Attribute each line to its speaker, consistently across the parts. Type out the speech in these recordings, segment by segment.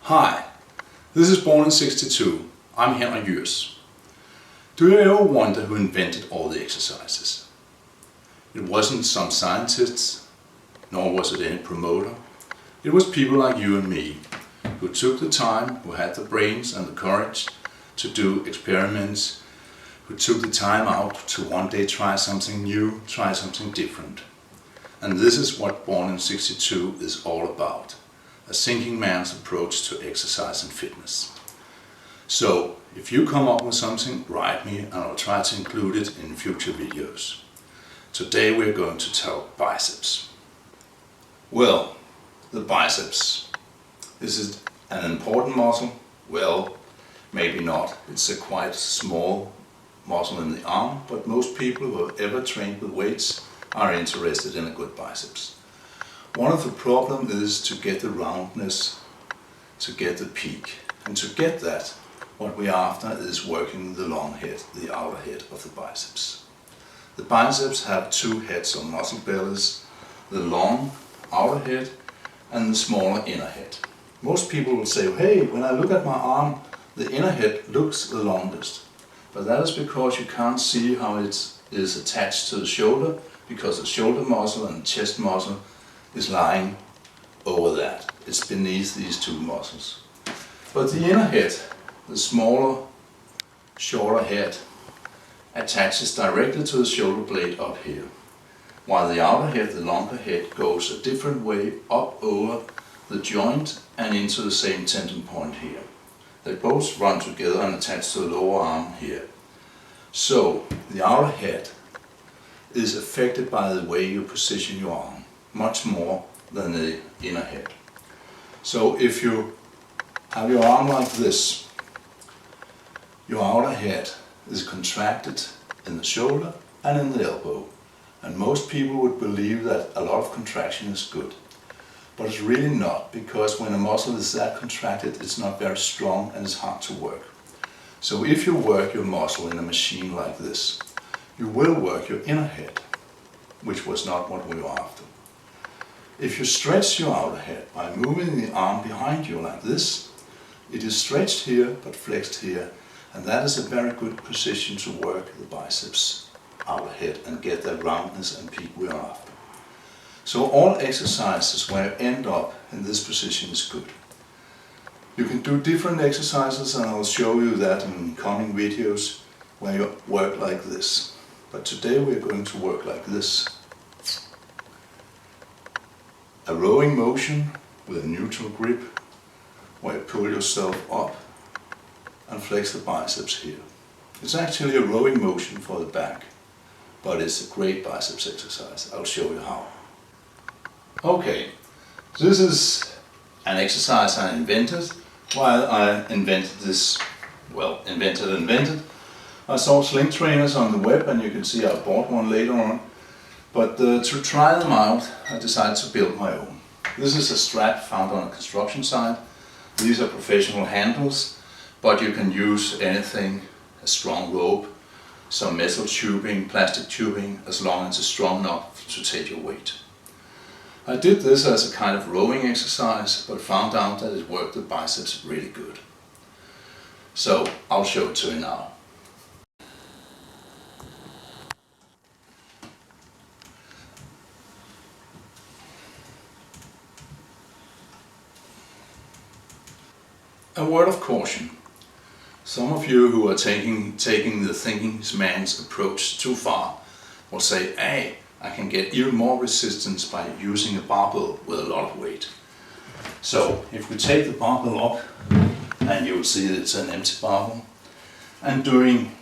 Speaker 1: Hi, this is Born in 62. I'm Henrik Jürs. Do you ever wonder who invented all the exercises? It wasn't some scientists, nor was it any promoter. It was people like you and me, who took the time, who had the brains and the courage to do experiments, who took the time out to one day try something new, try something different. And this is what Born in 62 is all about. A thinking man's approach to exercise and fitness. So, if you come up with something, write me and I'll try to include it in future videos. Today we're going to talk biceps. Well, the biceps. Is it an important muscle? Well, maybe not. It's a quite small muscle in the arm, but most people who have ever trained with weights are interested in a good biceps. One of the problems is to get the roundness, to get the peak. And to get that, what we're after is working the long head, the outer head of the biceps. The biceps have two heads or muscle bellies, the long outer head and the smaller inner head. Most people will say, hey, when I look at my arm, the inner head looks the longest. But that is because you can't see how it is attached to the shoulder, because the shoulder muscle and the chest muscle is lying over that. It's beneath these two muscles. But the inner head, the smaller, shorter head, attaches directly to the shoulder blade up here, while the outer head, the longer head, goes a different way up over the joint and into the same tendon point here. They both run together and attach to the lower arm here. So the outer head is affected by the way you position your arm, much more than the inner head. So if you have your arm like this, your outer head is contracted in the shoulder and in the elbow. And most people would believe that a lot of contraction is good. But it's really not, because when a muscle is that contracted, it's not very strong and it's hard to work. So if you work your muscle in a machine like this, you will work your inner head, which was not what we were after. If you stretch your outer head by moving the arm behind you like this, it is stretched here but flexed here, and that is a very good position to work the biceps outer head and get that roundness and peak we are after. So all exercises where you end up in this position is good. You can do different exercises, and I'll show you that in coming videos where you work like this. But today we're going to work like this. A rowing motion with a neutral grip, where you pull yourself up and flex the biceps here. It's actually a rowing motion for the back, but it's a great biceps exercise. I'll show you how. Okay, this is an exercise I invented while I invented this, well, invented. I saw Sling trainers on the web, and you can see I bought one later on. But to try them out, I decided to build my own. This is a strap found on a construction site. These are professional handles, but you can use anything, a strong rope, some metal tubing, plastic tubing, as long as it's strong enough to take your weight. I did this as a kind of rowing exercise, but found out that it worked the biceps really good. So I'll show it to you now. A word of caution. Some of you who are taking the thinking man's approach too far will say, hey, I can get even more resistance by using a barbell with a lot of weight. So if we take the barbell up, and you'll see that it's an empty barbell, and doing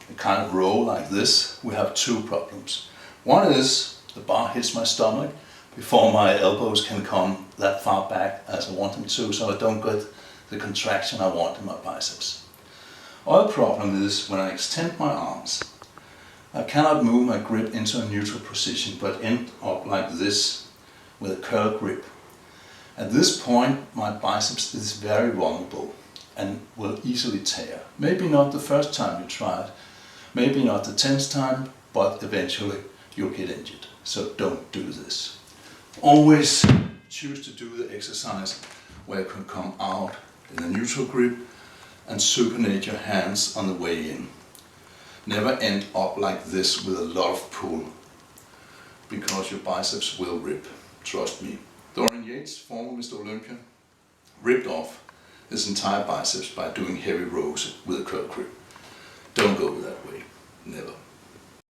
Speaker 1: a kind of row like this, we have two problems. One is the bar hits my stomach before my elbows can come that far back as I want them to, so I don't get the contraction I want in my biceps. Other problem is when I extend my arms, I cannot move my grip into a neutral position but end up like this with a curl grip. At this point my biceps is very vulnerable and will easily tear. Maybe not the first time you try it, maybe not the 10th time, but eventually you'll get injured. So don't do this. Always choose to do the exercise where you can come out in a neutral grip and supinate your hands on the way in. Never end up like this with a lot of pull, because your biceps will rip, trust me. Dorian Yates, former Mr. Olympia, ripped off his entire biceps by doing heavy rows with a curl grip. Don't go that way, never.